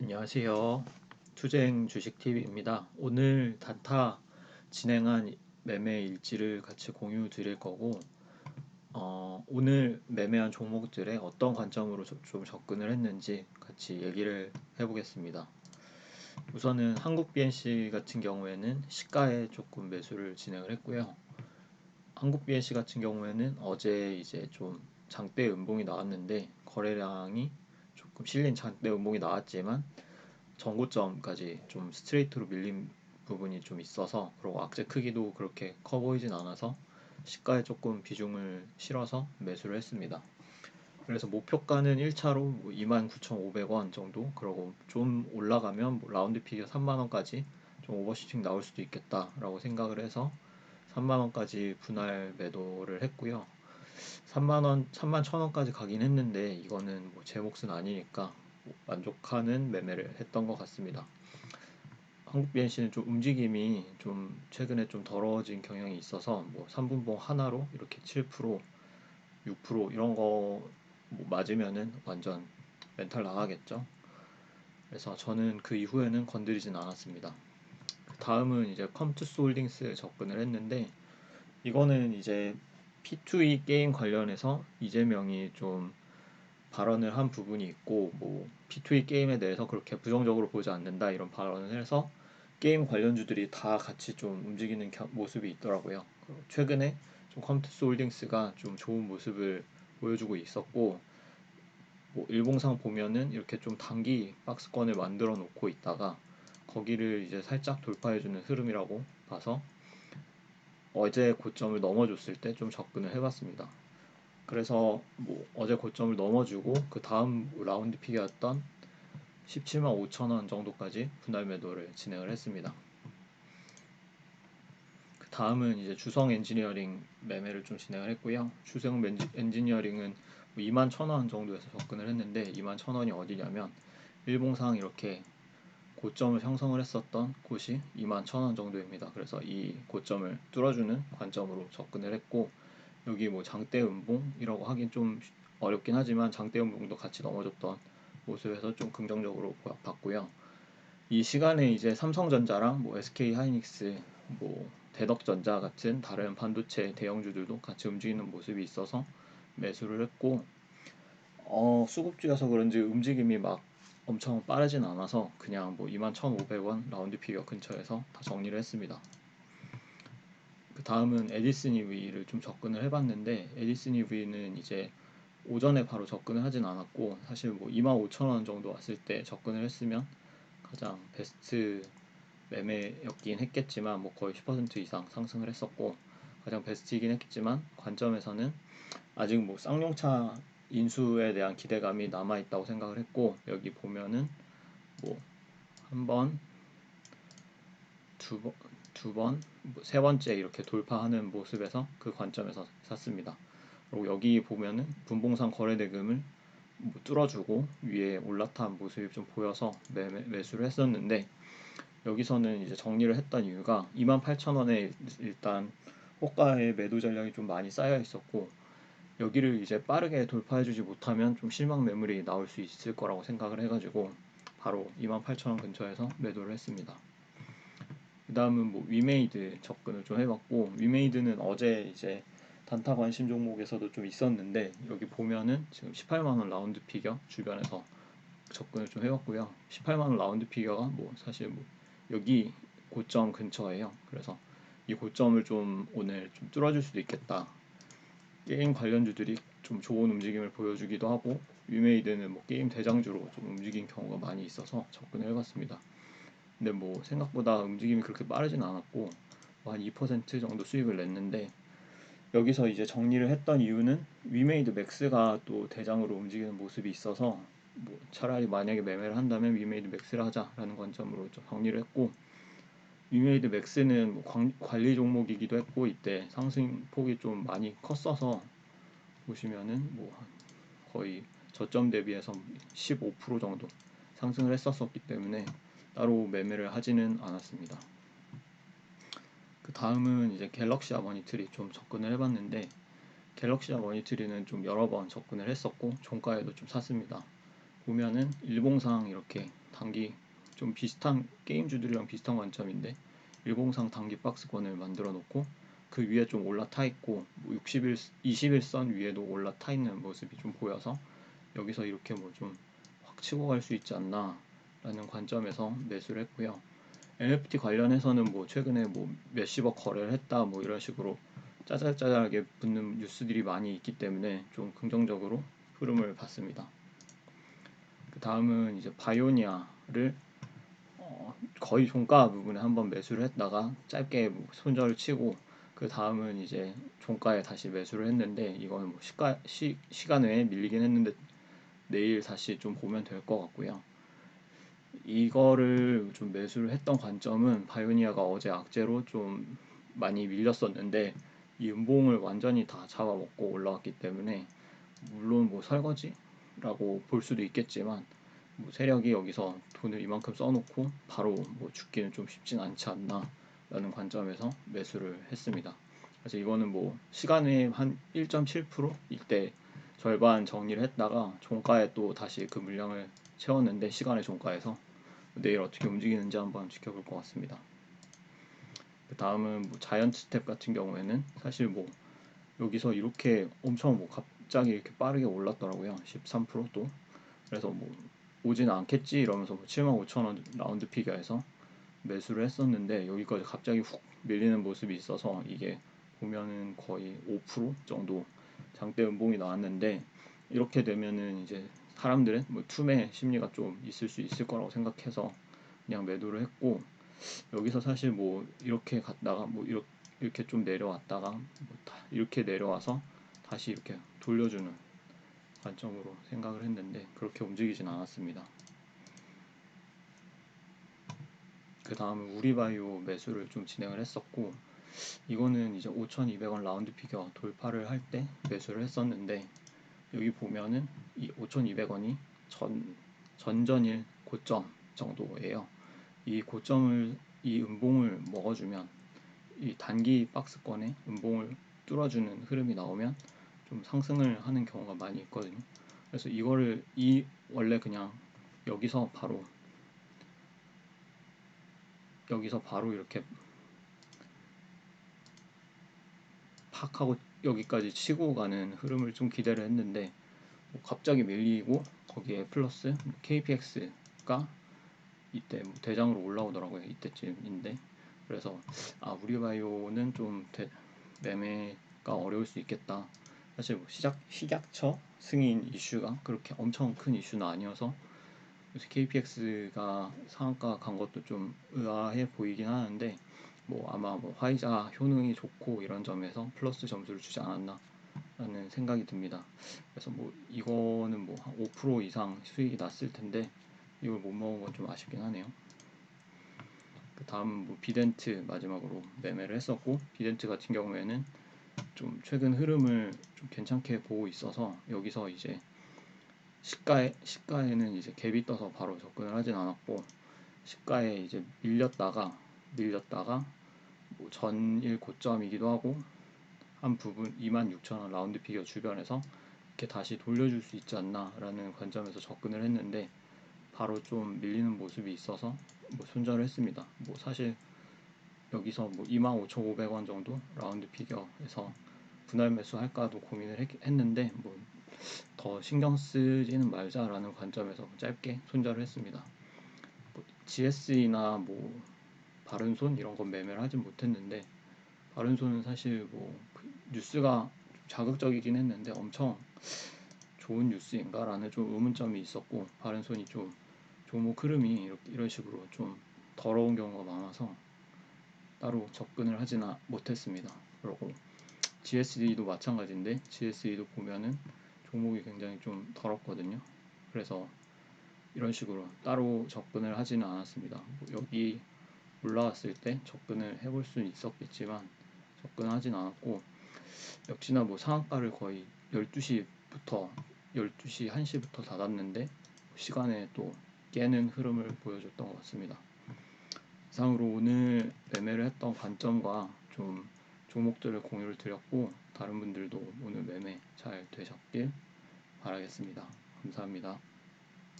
안녕하세요. 투쟁 주식TV입니다. 오늘 단타 진행한 매매 일지를 같이 공유 드릴 거고, 오늘 매매한 종목들에 어떤 관점으로 좀 접근을 했는지 같이 얘기를 해보겠습니다. 우선은 한국 BNC 같은 경우에는 시가에 조금 매수를 진행을 했고요. 한국 BNC 같은 경우에는 어제 이제 좀 장대 음봉이 나왔는데 거래량이 조금 실린 장대 음봉이 나왔지만 전고점까지 좀 스트레이트로 밀린 부분이 좀 있어서, 그리고 악재 크기도 그렇게 커 보이진 않아서 시가에 조금 비중을 실어서 매수를 했습니다. 그래서 목표가는 1차로 29,500원 정도, 그리고 좀 올라가면 라운드 픽이 3만원까지 좀 오버슈팅 나올 수도 있겠다라고 생각을 해서 3만원까지 분할 매도를 했고요. 3만원, 3만 1천원까지 가긴 했는데 이거는 뭐 제 몫은 아니니까 만족하는 매매를 했던 것 같습니다. 한국 BNC는 좀 움직임이 좀 최근에 좀 더러워진 경향이 있어서 뭐 3분봉 하나로 이렇게 7%, 6% 이런 거뭐 맞으면은 완전 멘탈 나가겠죠. 그래서 저는 그 이후에는 건드리진 않았습니다. 다음은 이제 컴투스 홀딩스 접근을 했는데, 이거는 이제 P2E 게임 관련해서 이재명이 좀 발언을 한 부분이 있고, 뭐 P2E 게임에 대해서 그렇게 부정적으로 보지 않는다 이런 발언을 해서 게임 관련주들이 다 같이 좀 움직이는 모습이 있더라고요. 최근에 좀 컴투스 홀딩스가 좀 좋은 모습을 보여주고 있었고, 뭐 일봉상 보면은 이렇게 좀 단기 박스권을 만들어 놓고 있다가 거기를 이제 살짝 돌파해주는 흐름이라고 봐서 어제 고점을 넘어줬을 때 좀 접근을 해봤습니다. 그래서 뭐 어제 고점을 넘어주고 그 다음 라운드 픽이었던 17만 5천 원 정도까지 분할 매도를 진행을 했습니다. 그 다음은 이제 주성 엔지니어링 매매를 좀 진행을 했고요. 주성 엔지니어링은 2만 1천 원 정도에서 접근을 했는데, 2만 1천 원이 어디냐면 일봉상 이렇게 고점을 형성을 했었던 곳이 2만 1천 원 정도입니다. 그래서 이 고점을 뚫어주는 관점으로 접근을 했고, 여기 뭐 장대 음봉이라고 하긴 좀 어렵긴 하지만 장대 음봉도 같이 넘어졌던 모습에서 좀 긍정적으로 봤고요. 이 시간에 이제 삼성전자랑 뭐 SK 하이닉스, 뭐 대덕전자 같은 다른 반도체 대형주들도 같이 움직이는 모습이 있어서 매수를 했고, 수급주여서 그런지 움직임이 막 엄청 빠르진 않아서 그냥 뭐 21,500원 라운드 피겨 근처에서 다 정리를 했습니다. 그 다음은 에디슨 EV를 좀 접근을 해봤는데, 에디슨 EV는 이제 오전에 바로 접근을 하진 않았고, 사실 뭐 25,000원 정도 왔을 때 접근을 했으면 가장 베스트 매매였긴 했겠지만, 뭐 거의 10% 이상 상승을 했었고 가장 베스트이긴 했겠지만, 관점에서는 아직 뭐 쌍용차 인수에 대한 기대감이 남아있다고 생각을 했고, 여기 보면은 뭐 한 번, 두 번, 세 번째 이렇게 돌파하는 모습에서 그 관점에서 샀습니다. 그리고 여기 보면은 분봉상 거래대금을 뭐 뚫어주고 위에 올라탄 모습이 좀 보여서 매수를 했었는데, 여기서는 이제 정리를 했던 이유가 28,000원에 일단 호가의 매도 전략이 좀 많이 쌓여 있었고, 여기를 이제 빠르게 돌파해주지 못하면 좀 실망 매물이 나올 수 있을 거라고 생각을 해가지고 바로 28,000원 근처에서 매도를 했습니다. 그 다음은 뭐 위메이드 접근을 좀 해봤고, 위메이드는 어제 이제 단타 관심 종목에서도 좀 있었는데, 여기 보면은 지금 18만원 라운드 피겨 주변에서 접근을 좀 해봤고요. 18만원 라운드 피겨가 뭐 사실 뭐 여기 고점 근처예요. 그래서 이 고점을 좀 오늘 좀 뚫어줄 수도 있겠다. 게임 관련주들이 좀 좋은 움직임을 보여주기도 하고, 위메이드는 뭐 게임 대장주로 좀 움직인 경우가 많이 있어서 접근을 해봤습니다. 근데 뭐 생각보다 움직임이 그렇게 빠르진 않았고 뭐한 2% 정도 수익을 냈는데, 여기서 이제 정리를 했던 이유는 위메이드 맥스가 또 대장으로 움직이는 모습이 있어서 뭐 차라리 만약에 매매를 한다면 위메이드 맥스를 하자라는 관점으로 좀 정리를 했고, 위메이드 맥스는 뭐 관리 종목이기도 했고 이때 상승폭이 좀 많이 컸어서 보시면은 뭐 거의 저점 대비해서 15% 정도 상승을 했었기 때문에 따로 매매를 하지는 않았습니다. 그 다음은 이제 갤럭시아 머니트리 좀 접근을 해봤는데, 갤럭시아 머니트리는 좀 여러 번 접근을 했었고 종가에도 좀 샀습니다. 보면은 일봉상 이렇게 단기 좀 비슷한 게임주들이랑 비슷한 관점인데 일봉상 단기 박스권을 만들어 놓고 그 위에 좀 올라타 있고 60일, 21선 위에도 올라타 있는 모습이 좀 보여서 여기서 이렇게 뭐 좀 확 치고 갈 수 있지 않나 라는 관점에서 매수를 했고요. NFT 관련해서는 뭐 최근에 뭐 몇십억 거래를 했다 뭐 이런 식으로 짜잘짜잘하게 붙는 뉴스들이 많이 있기 때문에 좀 긍정적으로 흐름을 봤습니다. 그 다음은 이제 바이오니아를 거의 종가 부분에 한번 매수를 했다가 짧게 뭐 손절을 치고 그 다음은 이제 종가에 다시 매수를 했는데 이거는 뭐 시간 외에 밀리긴 했는데 내일 다시 좀 보면 될 것 같고요. 이거를 좀 매수를 했던 관점은 바이오니아가 어제 악재로 좀 많이 밀렸었는데 이 음봉을 완전히 다 잡아먹고 올라왔기 때문에 물론 뭐 설거지라고 볼 수도 있겠지만 뭐 세력이 여기서 돈을 이만큼 써놓고 바로 뭐 죽기는 좀 쉽진 않지 않나 라는 관점에서 매수를 했습니다. 그래서 이거는 뭐 시간 외에 한 1.7% 이때 절반 정리를 했다가 종가에 또 다시 그 물량을 채웠는데 시간의 종가에서 내일 어떻게 움직이는지 한번 지켜볼 것 같습니다. 그 다음은 뭐 자이언트 스텝 같은 경우에는 사실 뭐 여기서 이렇게 엄청 뭐 갑자기 이렇게 빠르게 올랐더라고요. 13%도. 그래서 뭐 오지는 않겠지 이러면서 뭐 75,000원 라운드 피겨에서 매수를 했었는데 여기까지 갑자기 훅 밀리는 모습이 있어서 이게 보면은 거의 5% 정도 장대 음봉이 나왔는데 이렇게 되면은 이제 사람들은 뭐 투매 심리가 좀 있을 수 있을 거라고 생각해서 그냥 매도를 했고 여기서 사실 뭐 이렇게 갔다가 뭐 이렇게 좀 내려왔다가 뭐 이렇게 내려와서 다시 이렇게 돌려주는 관점으로 생각을 했는데 그렇게 움직이진 않았습니다. 그 다음은 우리바이오 매수를 좀 진행을 했었고 이거는 이제 5,200원 라운드 피겨 돌파를 할 때 매수를 했었는데 여기 보면은 이 5,200원이 전전일 고점 정도예요. 이 고점을 이 음봉을 먹어주면 이 단기 박스권에 음봉을 뚫어주는 흐름이 나오면 좀 상승을 하는 경우가 많이 있거든요. 그래서 이거를 원래 그냥 여기서 바로 이렇게 팍 하고 여기까지 치고 가는 흐름을 좀 기대를 했는데 뭐 갑자기 밀리고 거기에 플러스 KPX가 이때 뭐 대장으로 올라오더라고요. 이때쯤인데 그래서 우리바이오는 좀 매매가 어려울 수 있겠다. 사실 뭐 식약처 승인 이슈가 그렇게 엄청 큰 이슈는 아니어서 KPX가 상한가 간 것도 좀 의아해 보이긴 하는데 뭐 아마 뭐 화이자 효능이 좋고 이런 점에서 플러스 점수를 주지 않았나 라는 생각이 듭니다. 그래서 뭐 이거는 뭐 한 5% 이상 수익이 났을 텐데 이걸 못 먹은 건 좀 아쉽긴 하네요. 그 다음 뭐 비덴트 마지막으로 매매를 했었고 비덴트 같은 경우에는 좀 최근 흐름을 좀 괜찮게 보고 있어서 여기서 이제 시가에는 이제 갭이 떠서 바로 접근을 하진 않았고 시가에 이제 밀렸다가 뭐 전일 고점이기도 하고 한 부분 26,000원 라운드 피겨 주변에서 이렇게 다시 돌려줄 수 있지 않나라는 관점에서 접근을 했는데 바로 좀 밀리는 모습이 있어서 뭐 손절을 했습니다. 뭐 사실 여기서 뭐 25,500원 정도 라운드 피겨에서 분할 매수할까도 고민을 했는데 뭐 더 신경 쓰지는 말자라는 관점에서 짧게 손절을 했습니다. 뭐 GSE나 뭐 바른손 이런 건 매매를 하진 못했는데 바른손은 사실 뭐 뉴스가 자극적이긴 했는데 엄청 좋은 뉴스인가라는 좀 의문점이 있었고 바른손이 좀 종목 흐름이 이런 식으로 좀 더러운 경우가 많아서 따로 접근을 하지는 못했습니다. 그리고 GSD도 마찬가지인데 GSD도 보면은 종목이 굉장히 좀 더럽거든요. 그래서 이런 식으로 따로 접근을 하지는 않았습니다. 뭐 여기 올라왔을 때 접근을 해볼 수는 있었겠지만 접근하진 않았고 역시나 뭐 상한가를 거의 12시부터 12시 1시부터 닫았는데 시간에 또 깨는 흐름을 보여줬던 것 같습니다. 이상으로 오늘 매매를 했던 관점과 좀 종목들을 공유를 드렸고 다른 분들도 오늘 매매 잘 되셨길 바라겠습니다. 감사합니다.